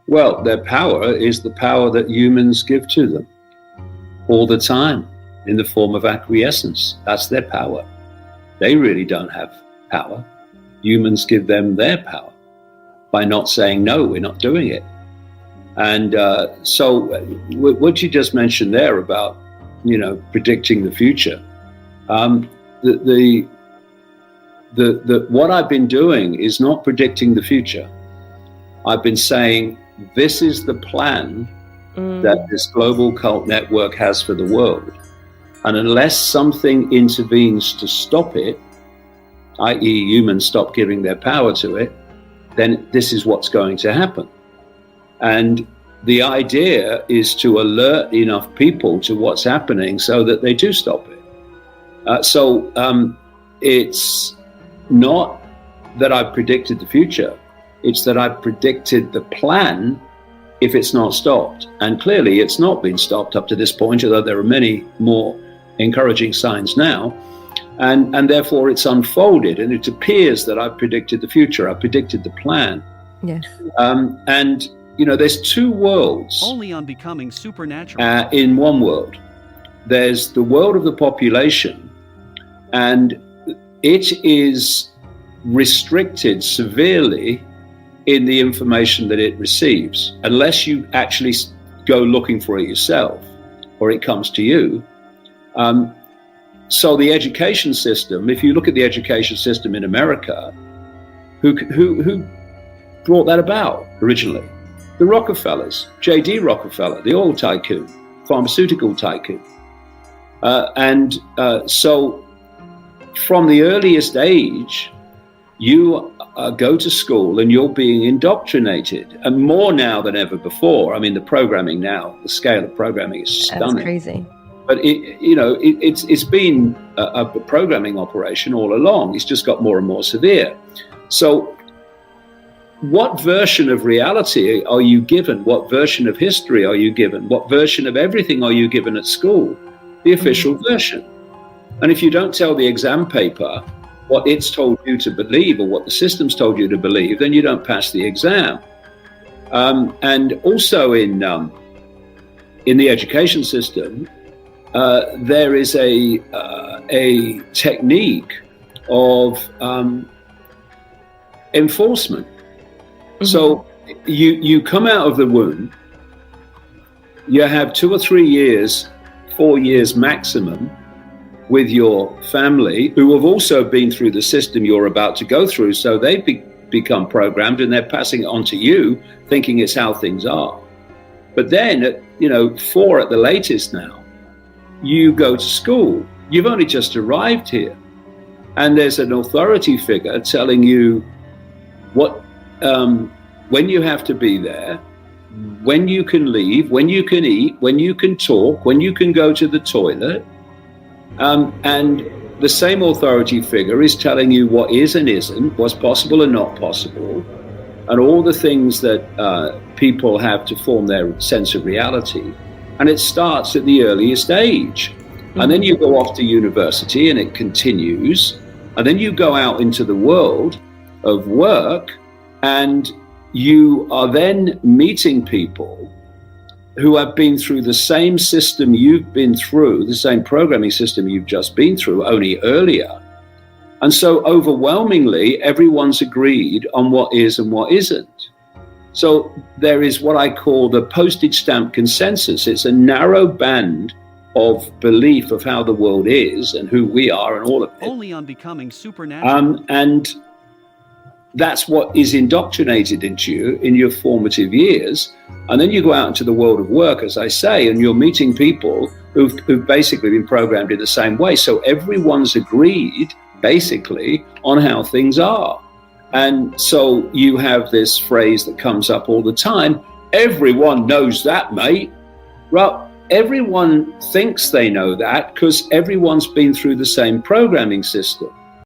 Well, their power is the power that humans give to them all the time in the form of acquiescence. That's their power. They really don't have power. Humans give them their power by not saying, no, we're not doing it. And so what you just mentioned there about, predicting the future, what I've been doing is not predicting the future. I've been saying, this is the plan that this global cult network has for the world. And unless something intervenes to stop it, i.e. humans stop giving their power to it, then this is what's going to happen. And the idea is to alert enough people to what's happening so that they do stop it. So it's not that I've predicted the future, it's that I've predicted the plan if it's not stopped. And clearly it's not been stopped up to this point, although there are many more encouraging signs now. And therefore it's unfolded, and it appears that I've predicted the future. I've predicted the plan. Yes. And, there's two worlds. Only on Becoming Supernatural. In one world. There's the world of the population, and it is restricted severely in the information that it receives, unless you actually go looking for it yourself or it comes to you. So the education system, if you look at the education system in America, who brought that about originally? The Rockefellers, J.D. Rockefeller, the oil tycoon, pharmaceutical tycoon. So from the earliest age, you go to school and you're being indoctrinated, and more now than ever before. I mean, the programming now, the scale of programming is stunning. That's crazy. But it's been a programming operation all along. It's just got more and more severe. So what version of reality are you given? What version of history are you given? What version of everything are you given at school? The official version. And if you don't tell the exam paper what it's told you to believe or what the system's told you to believe, then you don't pass the exam. And also in the education system, there is a technique of enforcement. Mm-hmm. So you come out of the womb, you have 2 or 3 years, 4 years maximum, with your family, who have also been through the system you're about to go through. So they've become programmed, and they're passing it on to you, thinking it's how things are. But then at 4 at the latest now, you go to school. You've only just arrived here, and there's an authority figure telling you what when you have to be there, when you can leave, when you can eat, when you can talk, when you can go to the toilet. And the same authority figure is telling you what is and isn't, what's possible and not possible, and all the things that people have to form their sense of reality. And it starts at the earliest age. Mm-hmm. And then you go off to university and it continues. And then you go out into the world of work, and you are then meeting people who have been through the same system you've been through, the same programming system you've just been through, only earlier. And so overwhelmingly, everyone's agreed on what is and what isn't. So there is what I call the postage stamp consensus. It's a narrow band of belief of how the world is and who we are and all of it. Only on Becoming Supernatural. And that's what is indoctrinated into you in your formative years. And then you go out into the world of work, as I say, and you're meeting people who've basically been programmed in the same way. So everyone's agreed, basically, on how things are. And so you have this phrase that comes up all the time: everyone knows that, mate. Well, everyone thinks they know that because everyone's been through the same programming system.